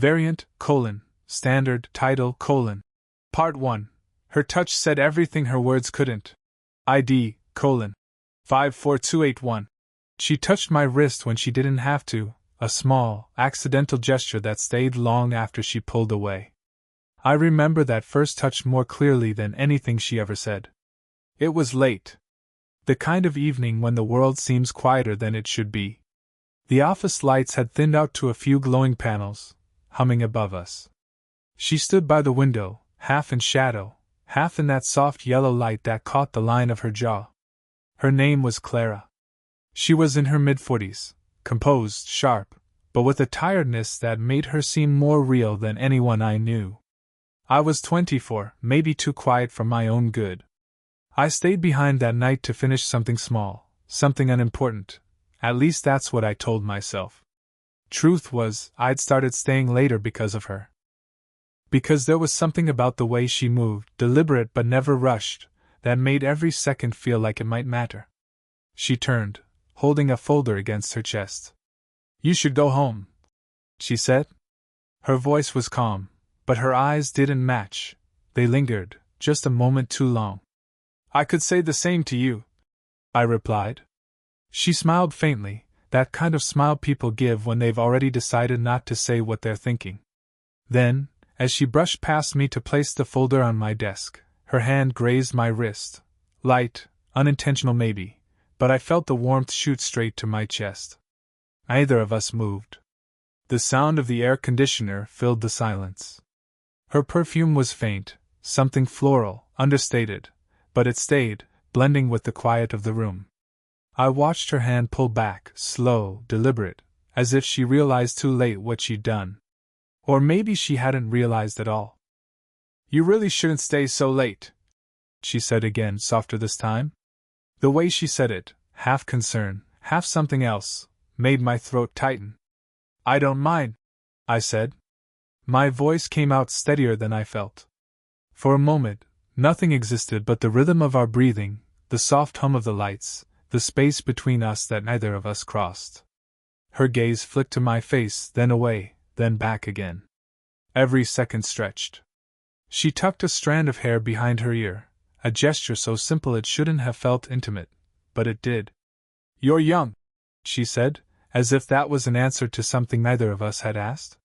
Variant, standard, title, Part 1. Her touch said everything her words couldn't. ID, 54281. She touched my wrist when she didn't have to, a small, accidental gesture that stayed long after she pulled away. I remember that first touch more clearly than anything she ever said. It was late. The kind of evening when the world seems quieter than it should be. The office lights had thinned out to a few glowing panels, humming above us. She stood by the window, half in shadow, half in that soft yellow light that caught the line of her jaw. Her name was Clara. She was in her mid-40s, composed, sharp, but with a tiredness that made her seem more real than anyone I knew. I was 24, maybe too quiet for my own good. I stayed behind that night to finish something small, something unimportant. At least that's what I told myself. Truth was, I'd started staying later because of her. Because there was something about the way she moved, deliberate but never rushed, that made every second feel like it might matter. She turned, holding a folder against her chest. "You should go home," she said. Her voice was calm, but her eyes didn't match. They lingered, just a moment too long. "I could say the same to you," I replied. She smiled faintly, that kind of smile people give when they've already decided not to say what they're thinking. Then, as she brushed past me to place the folder on my desk, her hand grazed my wrist. Light, unintentional maybe, but I felt the warmth shoot straight to my chest. Neither of us moved. The sound of the air conditioner filled the silence. Her perfume was faint, something floral, understated, but it stayed, blending with the quiet of the room. I watched her hand pull back, slow, deliberate, as if she realized too late what she'd done. Or maybe she hadn't realized at all. "You really shouldn't stay so late," she said again, softer this time. The way she said it, half concern, half something else, made my throat tighten. "I don't mind," I said. My voice came out steadier than I felt. For a moment, nothing existed but the rhythm of our breathing, the soft hum of the lights, the space between us that neither of us crossed. Her gaze flicked to my face, then away, then back again. Every second stretched. She tucked a strand of hair behind her ear, a gesture so simple it shouldn't have felt intimate, but it did. "You're young," she said, as if that was an answer to something neither of us had asked.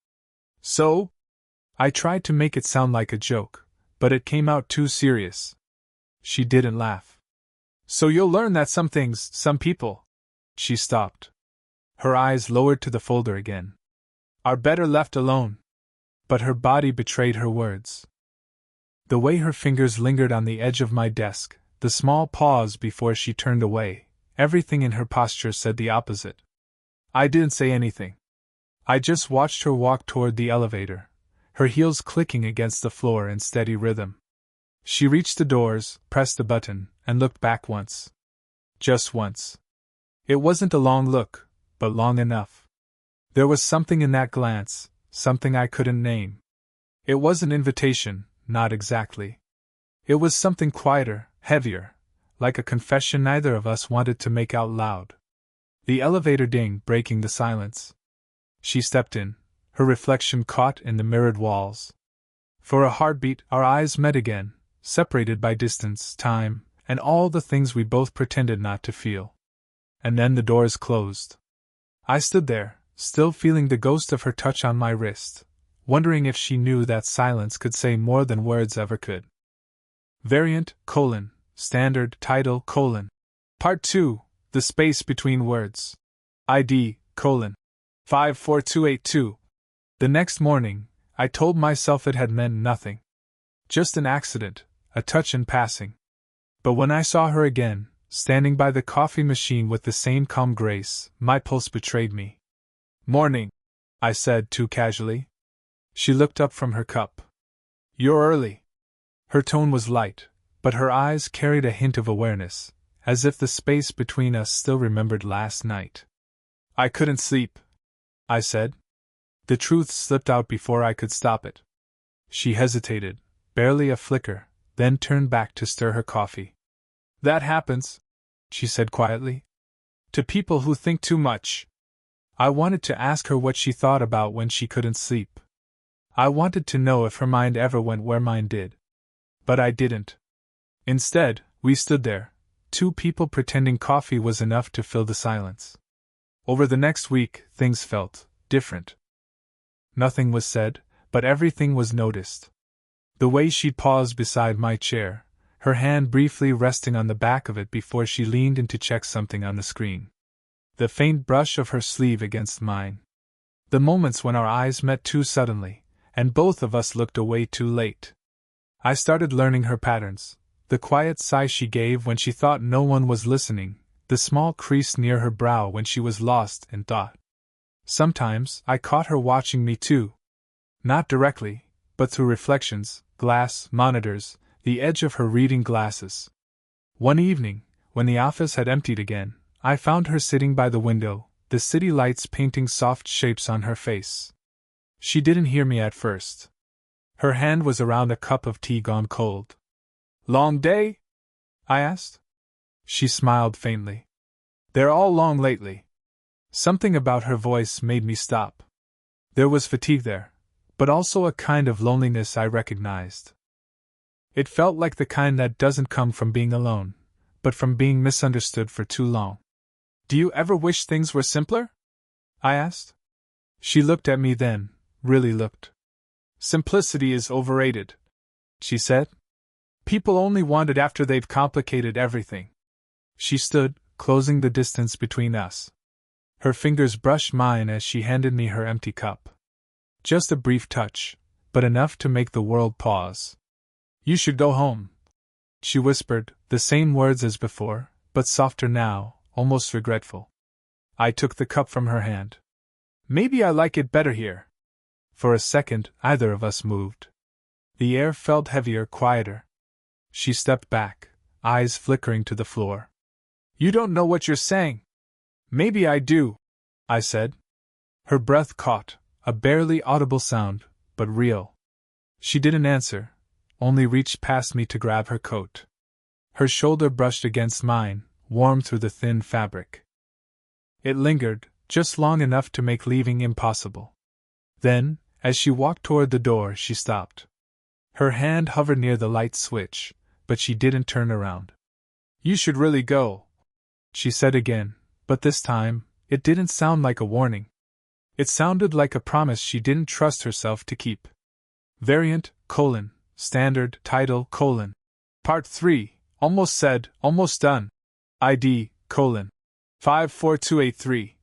"So?" I tried to make it sound like a joke, but it came out too serious. She didn't laugh. "So you'll learn that some things, some people—" She stopped. Her eyes lowered to the folder again. "Are better left alone." But her body betrayed her words. The way her fingers lingered on the edge of my desk, the small pause before she turned away, everything in her posture said the opposite. I didn't say anything. I just watched her walk toward the elevator, her heels clicking against the floor in steady rhythm. She reached the doors, pressed a button, and looked back once. Just once. It wasn't a long look, but long enough. There was something in that glance, something I couldn't name. It was an invitation, not exactly. It was something quieter, heavier, like a confession neither of us wanted to make out loud. The elevator dinged, breaking the silence. She stepped in, her reflection caught in the mirrored walls. For a heartbeat, our eyes met again, separated by distance, time, and all the things we both pretended not to feel. And then the doors closed. I stood there, still feeling the ghost of her touch on my wrist, wondering if she knew that silence could say more than words ever could. Variant, standard, title, Part 2, The Space Between Words. ID, 54282. The next morning, I told myself it had meant nothing. Just an accident, a touch in passing. But when I saw her again, standing by the coffee machine with the same calm grace, my pulse betrayed me. "Morning," I said too casually. She looked up from her cup. "You're early." Her tone was light, but her eyes carried a hint of awareness, as if the space between us still remembered last night. "I couldn't sleep," I said. The truth slipped out before I could stop it. She hesitated, barely a flicker, then turned back to stir her coffee. "That happens," she said quietly, "to people who think too much." I wanted to ask her what she thought about when she couldn't sleep. I wanted to know if her mind ever went where mine did. But I didn't. Instead, we stood there, two people pretending coffee was enough to fill the silence. Over the next week, things felt different. Nothing was said, but everything was noticed. The way she'd pause beside my chair, her hand briefly resting on the back of it before she leaned in to check something on the screen. The faint brush of her sleeve against mine. The moments when our eyes met too suddenly, and both of us looked away too late. I started learning her patterns, the quiet sigh she gave when she thought no one was listening, the small crease near her brow when she was lost in thought. Sometimes I caught her watching me too. Not directly, but through reflections, glass, monitors, the edge of her reading glasses. One evening, when the office had emptied again, I found her sitting by the window, the city lights painting soft shapes on her face. She didn't hear me at first. Her hand was around a cup of tea gone cold. "Long day?" I asked. She smiled faintly. "They're all long lately." Something about her voice made me stop. There was fatigue there, but also a kind of loneliness I recognized. It felt like the kind that doesn't come from being alone, but from being misunderstood for too long. "Do you ever wish things were simpler?" I asked. She looked at me then, really looked. "Simplicity is overrated," she said. "People only want it after they've complicated everything." She stood, closing the distance between us. Her fingers brushed mine as she handed me her empty cup. Just a brief touch, but enough to make the world pause. "You should go home," she whispered, the same words as before, but softer now, almost regretful. I took the cup from her hand. "Maybe I like it better here." For a second, either of us moved. The air felt heavier, quieter. She stepped back, eyes flickering to the floor. "You don't know what you're saying." "Maybe I do," I said. Her breath caught, a barely audible sound, but real. She didn't answer, only reached past me to grab her coat. Her shoulder brushed against mine, warm through the thin fabric. It lingered, just long enough to make leaving impossible. Then, as she walked toward the door, she stopped. Her hand hovered near the light switch, but she didn't turn around. "You should really go," she said again, but this time, it didn't sound like a warning. It sounded like a promise she didn't trust herself to keep. Variant, standard, title, Part 3, almost said, almost done. ID, 54283.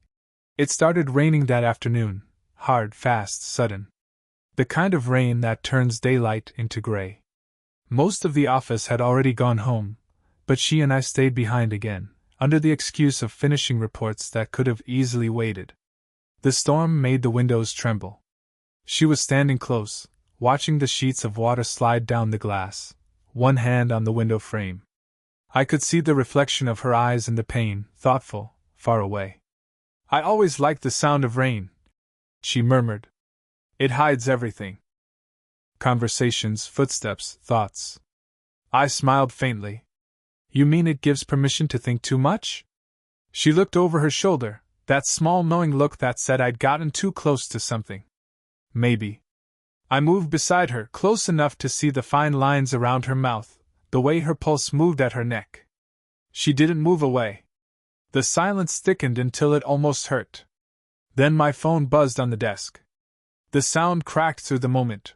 It started raining that afternoon, hard, fast, sudden. The kind of rain that turns daylight into gray. Most of the office had already gone home, but she and I stayed behind again, under the excuse of finishing reports that could have easily waited. The storm made the windows tremble. She was standing close, watching the sheets of water slide down the glass, one hand on the window frame. I could see the reflection of her eyes in the pane, thoughtful, far away. "I always liked the sound of rain," she murmured. "It hides everything. Conversations, footsteps, thoughts." I smiled faintly. "You mean it gives permission to think too much?" She looked over her shoulder, that small knowing look that said I'd gotten too close to something. Maybe. I moved beside her, close enough to see the fine lines around her mouth, the way her pulse moved at her neck. She didn't move away. The silence thickened until it almost hurt. Then my phone buzzed on the desk. The sound cracked through the moment.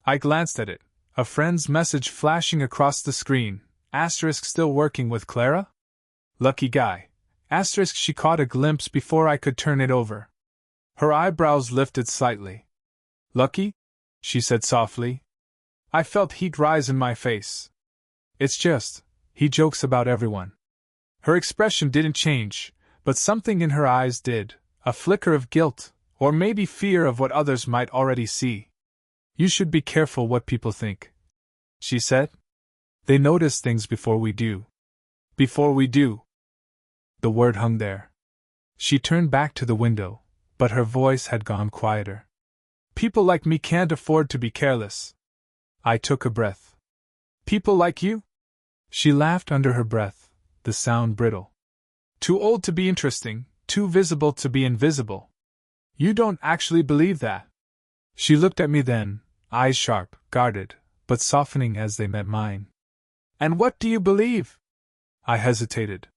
I glanced at it, a friend's message flashing across the screen, still working with Clara? Lucky guy. She caught a glimpse before I could turn it over. Her eyebrows lifted slightly. "Lucky?" she said softly. I felt heat rise in my face. "It's just, he jokes about everyone." Her expression didn't change, but something in her eyes did, a flicker of guilt, or maybe fear of what others might already see. "You should be careful what people think," she said. "They notice things before we do." "Before we do." The word hung there. She turned back to the window, but her voice had gone quieter. "People like me can't afford to be careless." I took a breath. "People like you?" She laughed under her breath, the sound brittle. "Too old to be interesting, too visible to be invisible." "You don't actually believe that?" She looked at me then, eyes sharp, guarded, but softening as they met mine. And what do you believe? I hesitated.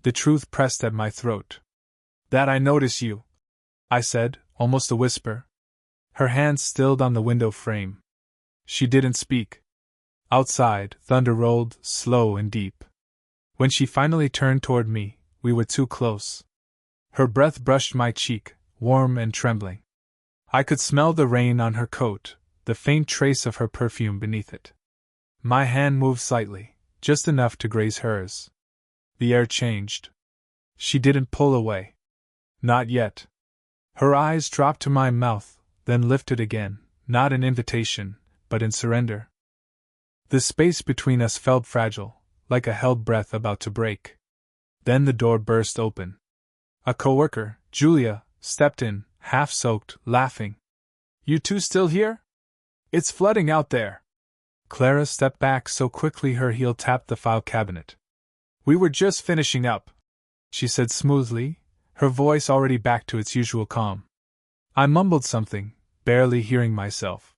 The truth pressed at my throat. That I notice you, I said, almost a whisper. Her hand stilled on the window frame. She didn't speak. Outside, thunder rolled, slow and deep. When she finally turned toward me, we were too close. Her breath brushed my cheek, warm and trembling. I could smell the rain on her coat, the faint trace of her perfume beneath it. My hand moved slightly, just enough to graze hers. The air changed. She didn't pull away. Not yet. Her eyes dropped to my mouth, then lifted again, not in invitation, but in surrender. The space between us felt fragile, like a held breath about to break. Then the door burst open. A coworker, Julia, stepped in, half-soaked, laughing. You two still here? It's flooding out there. Clara stepped back so quickly her heel tapped the file cabinet. We were just finishing up, she said smoothly, her voice already back to its usual calm. I mumbled something, barely hearing myself.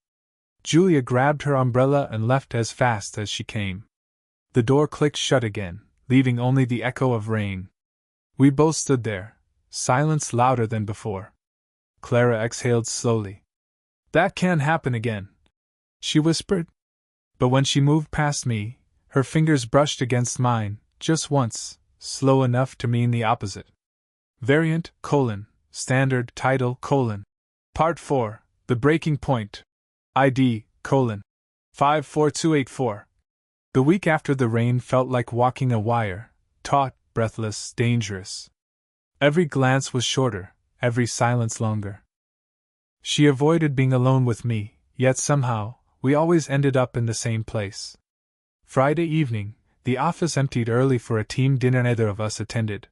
Julia grabbed her umbrella and left as fast as she came. The door clicked shut again, leaving only the echo of rain. We both stood there, silence louder than before. Clara exhaled slowly. That can't happen again, she whispered. But when she moved past me, her fingers brushed against mine, just once, slow enough to mean the opposite. Variant, standard, title, Part 4, The Breaking Point. ID, 54284. The week after the rain felt like walking a wire, taut, breathless, dangerous. Every glance was shorter, every silence longer. She avoided being alone with me, yet somehow, we always ended up in the same place. Friday evening, the office emptied early for a team dinner neither of us attended.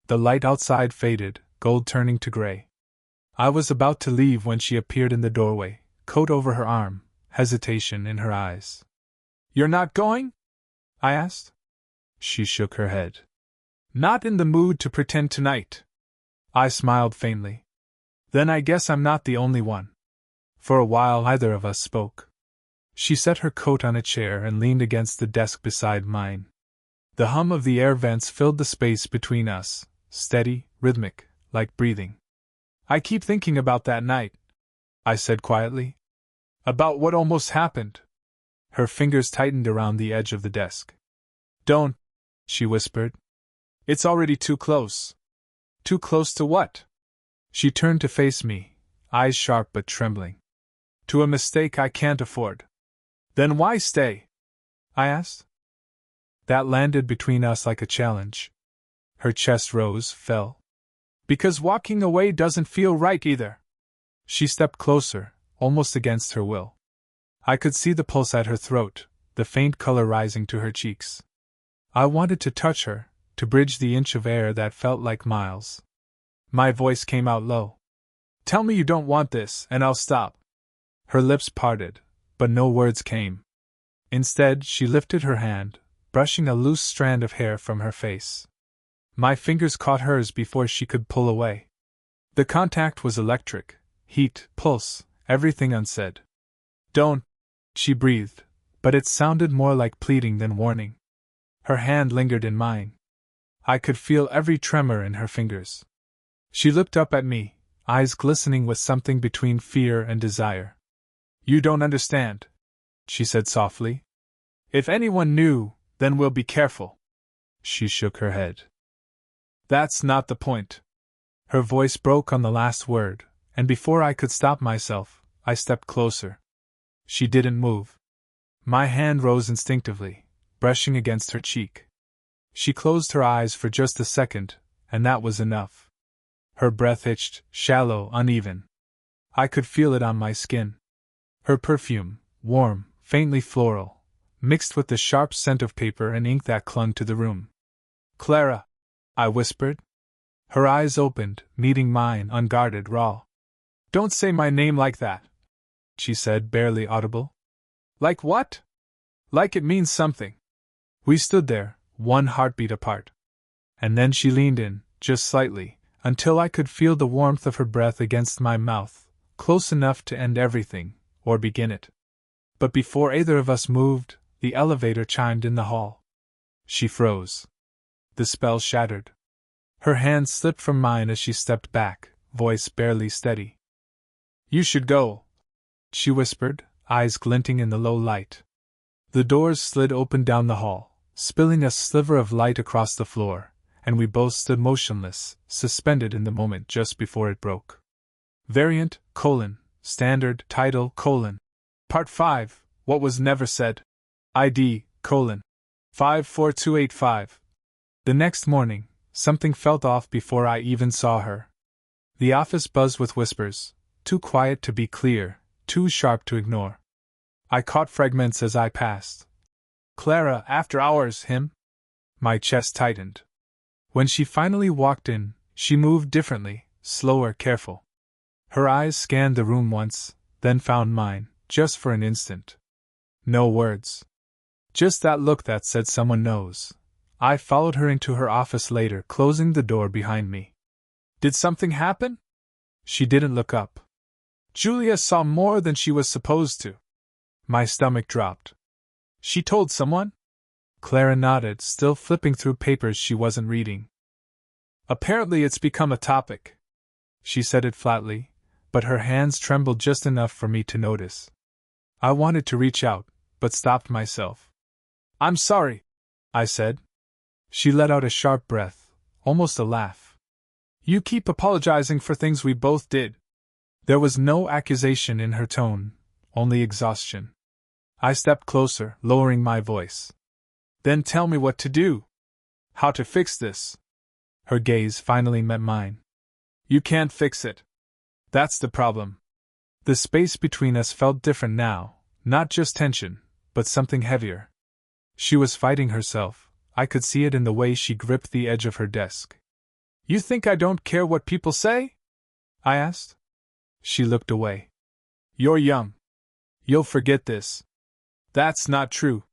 The light outside faded, gold turning to gray. I was about to leave when she appeared in the doorway, coat over her arm, hesitation in her eyes. You're not going? I asked. She shook her head. Not in the mood to pretend tonight. I smiled faintly. Then I guess I'm not the only one. For a while neither of us spoke. She set her coat on a chair and leaned against the desk beside mine. The hum of the air vents filled the space between us, steady, rhythmic, like breathing. I keep thinking about that night, I said quietly. About what almost happened. Her fingers tightened around the edge of the desk. Don't, she whispered. It's already too close. Too close to what? She turned to face me, eyes sharp but trembling. To a mistake I can't afford. Then why stay? I asked. That landed between us like a challenge. Her chest rose, fell. Because walking away doesn't feel right either. She stepped closer, almost against her will. I could see the pulse at her throat, the faint color rising to her cheeks. I wanted to touch her, to bridge the inch of air that felt like miles. My voice came out low. Tell me you don't want this, and I'll stop. Her lips parted, but no words came. Instead, she lifted her hand, brushing a loose strand of hair from her face. My fingers caught hers before she could pull away. The contact was electric, heat, pulse, everything unsaid. Don't, she breathed, but it sounded more like pleading than warning. Her hand lingered in mine. I could feel every tremor in her fingers. She looked up at me, eyes glistening with something between fear and desire. You don't understand, she said softly. If anyone knew, then we'll be careful. She shook her head. That's not the point. Her voice broke on the last word, and before I could stop myself, I stepped closer. She didn't move. My hand rose instinctively, brushing against her cheek. She closed her eyes for just a second, and that was enough. Her breath hitched, shallow, uneven. I could feel it on my skin. Her perfume, warm, faintly floral, mixed with the sharp scent of paper and ink that clung to the room. Clara, I whispered. Her eyes opened, meeting mine, unguarded, raw. Don't say my name like that, she said, barely audible. Like what? Like it means something. We stood there, one heartbeat apart. And then she leaned in, just slightly, until I could feel the warmth of her breath against my mouth, close enough to end everything, or begin it. But before either of us moved, the elevator chimed in the hall. She froze. The spell shattered. Her hand slipped from mine as she stepped back, voice barely steady. "You should go," she whispered, eyes glinting in the low light. The doors slid open down the hall, spilling a sliver of light across the floor, and we both stood motionless, suspended in the moment just before it broke. Variant, Standard, Title, Part 5, What Was Never Said. ID, 54285. The next morning, something felt off before I even saw her. The office buzzed with whispers, too quiet to be clear, too sharp to ignore. I caught fragments as I passed. "Clara, after hours, him?" My chest tightened. When she finally walked in, she moved differently, slower, careful. Her eyes scanned the room once, then found mine, just for an instant. No words. Just that look that said someone knows. I followed her into her office later, closing the door behind me. "Did something happen?" She didn't look up. "Julia saw more than she was supposed to." My stomach dropped. "She told someone?" Clara nodded, still flipping through papers she wasn't reading. "Apparently it's become a topic." She said it flatly, but her hands trembled just enough for me to notice. I wanted to reach out, but stopped myself. "I'm sorry," I said. She let out a sharp breath, almost a laugh. "You keep apologizing for things we both did." There was no accusation in her tone, only exhaustion. I stepped closer, lowering my voice. "Then tell me what to do. How to fix this." Her gaze finally met mine. "You can't fix it. That's the problem." The space between us felt different now, not just tension, but something heavier. She was fighting herself. I could see it in the way she gripped the edge of her desk. "You think I don't care what people say?" I asked. She looked away. "You're young. You'll forget this." "That's not true."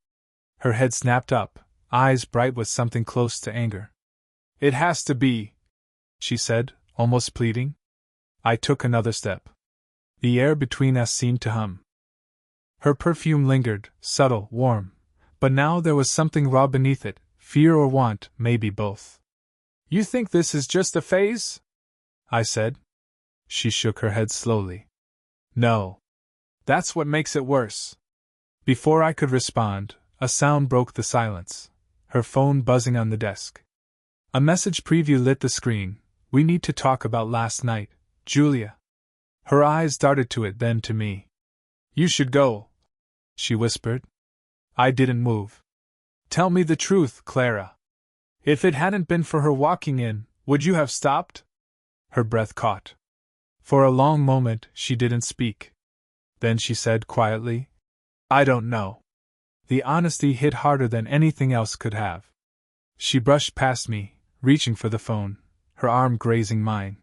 Her head snapped up, eyes bright with something close to anger. "It has to be," she said, almost pleading. I took another step. The air between us seemed to hum. Her perfume lingered, subtle, warm, but now there was something raw beneath it, fear or want, maybe both. "You think this is just a phase?" I said. She shook her head slowly. "No. That's what makes it worse." Before I could respond, a sound broke the silence. Her phone buzzing on the desk. A message preview lit the screen. "We need to talk about last night, Julia." Her eyes darted to it, then to me. "You should go," she whispered. I didn't move. "Tell me the truth, Clara. If it hadn't been for her walking in, would you have stopped?" Her breath caught. For a long moment, she didn't speak. Then she said quietly, "I don't know." The honesty hit harder than anything else could have. She brushed past me, reaching for the phone, her arm grazing mine.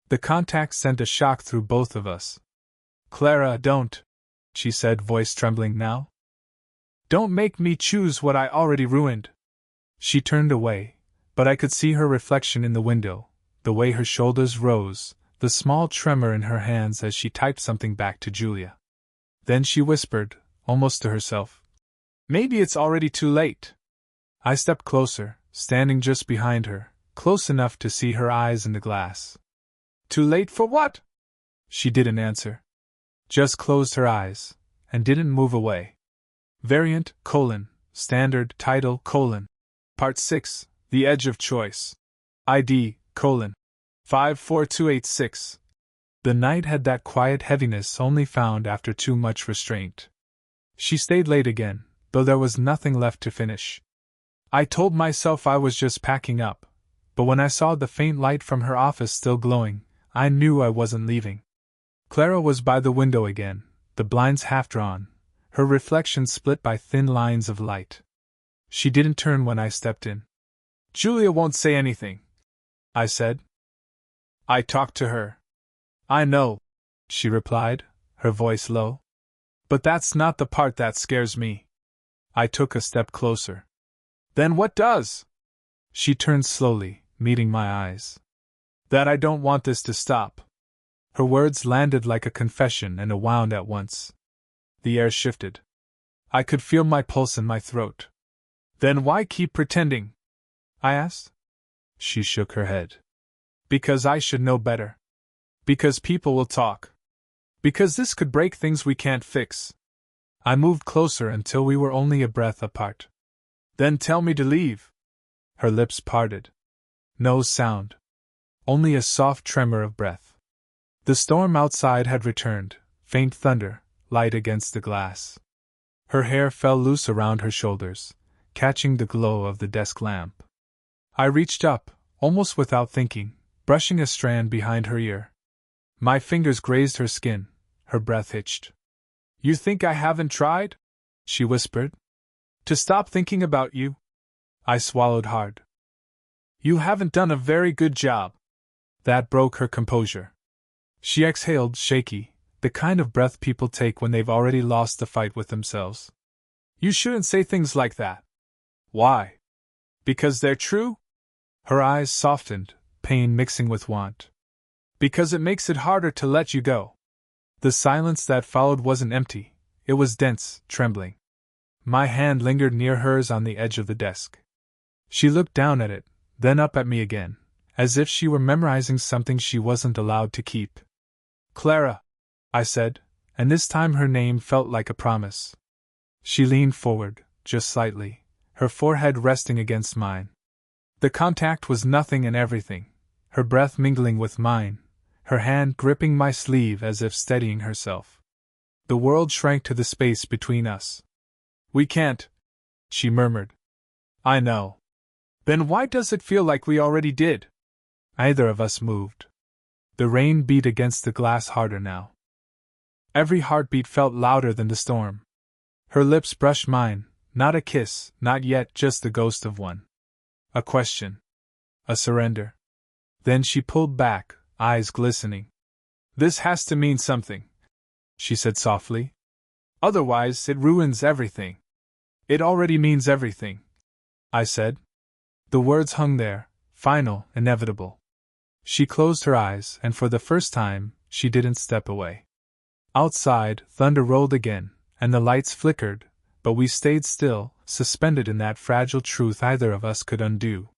The contact sent a shock through both of us. "Clara, don't," she said, voice trembling now. "Don't make me choose what I already ruined." She turned away, but I could see her reflection in the window, the way her shoulders rose, the small tremor in her hands as she typed something back to Julia. Then she whispered, almost to herself, "Maybe it's already too late." I stepped closer, standing just behind her, close enough to see her eyes in the glass. "Too late for what?" She didn't answer. Just closed her eyes, and didn't move away. Variant, Standard, Title, Part 6, The Edge of Choice. ID, 54286. The night had that quiet heaviness only found after too much restraint. She stayed late again, though there was nothing left to finish. I told myself I was just packing up, but when I saw the faint light from her office still glowing, I knew I wasn't leaving. Clara was by the window again, the blinds half drawn, her reflection split by thin lines of light. She didn't turn when I stepped in. "Julia won't say anything," I said. "I talked to her." "I know," she replied, her voice low. "But that's not the part that scares me." I took a step closer. "Then what does?" She turned slowly, meeting my eyes. "That I don't want this to stop." Her words landed like a confession and a wound at once. The air shifted. I could feel my pulse in my throat. Then why keep pretending? I asked. She shook her head. Because I should know better. Because people will talk. Because this could break things we can't fix. I moved closer until we were only a breath apart. Then tell me to leave. Her lips parted. No sound. Only a soft tremor of breath. The storm outside had returned, faint thunder, light against the glass. Her hair fell loose around her shoulders, catching the glow of the desk lamp. I reached up, almost without thinking, brushing a strand behind her ear. My fingers grazed her skin, her breath hitched. You think I haven't tried? She whispered. To stop thinking about you? I swallowed hard. You haven't done a very good job. That broke her composure. She exhaled, shaky, the kind of breath people take when they've already lost the fight with themselves. You shouldn't say things like that. Why? Because they're true? Her eyes softened, pain mixing with want. Because it makes it harder to let you go. The silence that followed wasn't empty, it was dense, trembling. My hand lingered near hers on the edge of the desk. She looked down at it, then up at me again, as if she were memorizing something she wasn't allowed to keep. Clara, I said, and this time her name felt like a promise. She leaned forward, just slightly, her forehead resting against mine. The contact was nothing and everything, her breath mingling with mine, her hand gripping my sleeve as if steadying herself. The world shrank to the space between us. We can't, she murmured. I know. Then why does it feel like we already did? Neither of us moved. The rain beat against the glass harder now. Every heartbeat felt louder than the storm. Her lips brushed mine, not a kiss, not yet, just the ghost of one. A question. A surrender. Then she pulled back, eyes glistening. This has to mean something, she said softly. Otherwise, it ruins everything. It already means everything, I said. The words hung there, final, inevitable. She closed her eyes, and for the first time, she didn't step away. Outside, thunder rolled again, and the lights flickered, but we stayed still, suspended in that fragile truth either of us could undo.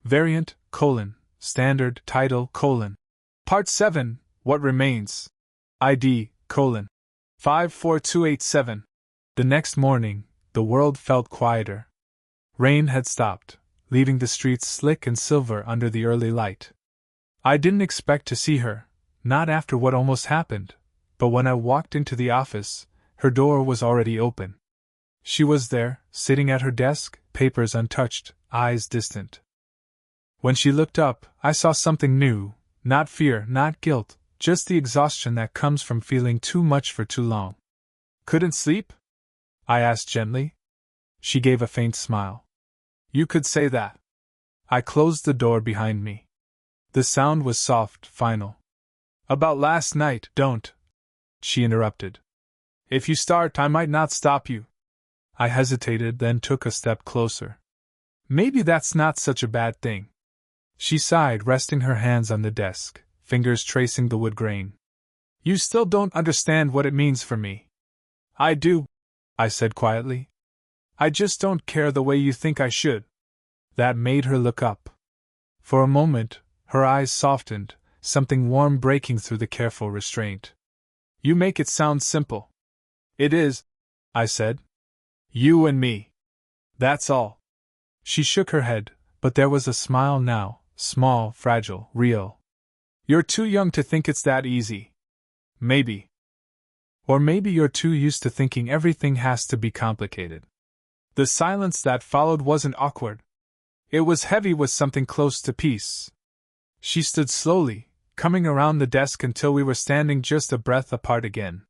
Variant, standard, title, Part 7, What Remains. ID, 54287. The next morning, the world felt quieter. Rain had stopped, leaving the streets slick and silver under the early light. I didn't expect to see her, not after what almost happened, but when I walked into the office, her door was already open. She was there, sitting at her desk, papers untouched, eyes distant. When she looked up, I saw something new, not fear, not guilt, just the exhaustion that comes from feeling too much for too long. Couldn't sleep? I asked gently. She gave a faint smile. You could say that. I closed the door behind me. The sound was soft, final. About last night, don't, she interrupted. If you start, I might not stop you. I hesitated, then took a step closer. Maybe that's not such a bad thing. She sighed, resting her hands on the desk, fingers tracing the wood grain. You still don't understand what it means for me. I do, I said quietly. I just don't care the way you think I should. That made her look up. For a moment, her eyes softened, something warm breaking through the careful restraint. You make it sound simple. It is, I said. You and me. That's all. She shook her head, but there was a smile now, small, fragile, real. You're too young to think it's that easy. Maybe. Or maybe you're too used to thinking everything has to be complicated. The silence that followed wasn't awkward. It was heavy with something close to peace. She stood slowly, coming around the desk until we were standing just a breath apart again.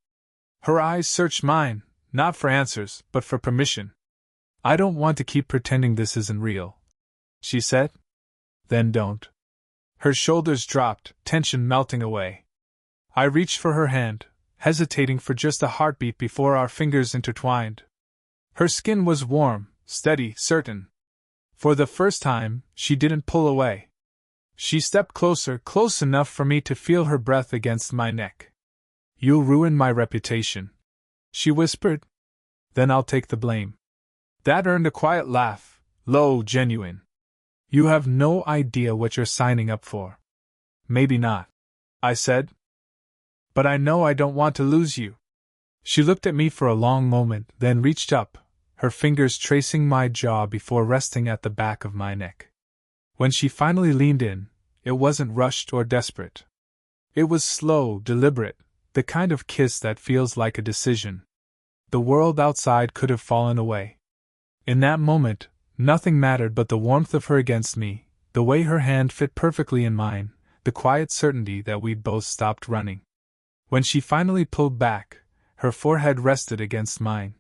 Her eyes searched mine, not for answers, but for permission. I don't want to keep pretending this isn't real, she said. Then don't. Her shoulders dropped, tension melting away. I reached for her hand, hesitating for just a heartbeat before our fingers intertwined. Her skin was warm, steady, certain. For the first time, she didn't pull away. She stepped closer, close enough for me to feel her breath against my neck. "You'll ruin my reputation," she whispered. "Then I'll take the blame." That earned a quiet laugh, low, genuine. "You have no idea what you're signing up for." "Maybe not," I said. "But I know I don't want to lose you." She looked at me for a long moment, then reached up, her fingers tracing my jaw before resting at the back of my neck. When she finally leaned in, it wasn't rushed or desperate. It was slow, deliberate, the kind of kiss that feels like a decision. The world outside could have fallen away. In that moment, nothing mattered but the warmth of her against me, the way her hand fit perfectly in mine, the quiet certainty that we'd both stopped running. When she finally pulled back, her forehead rested against mine.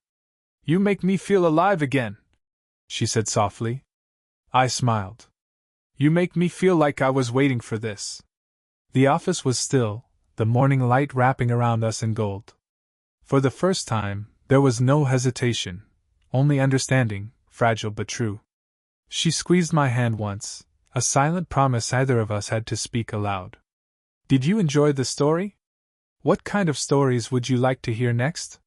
"You make me feel alive again," she said softly. I smiled. "You make me feel like I was waiting for this." The office was still, the morning light wrapping around us in gold. For the first time, there was no hesitation, only understanding, fragile but true. She squeezed my hand once, a silent promise either of us had to speak aloud. "Did you enjoy the story? What kind of stories would you like to hear next?"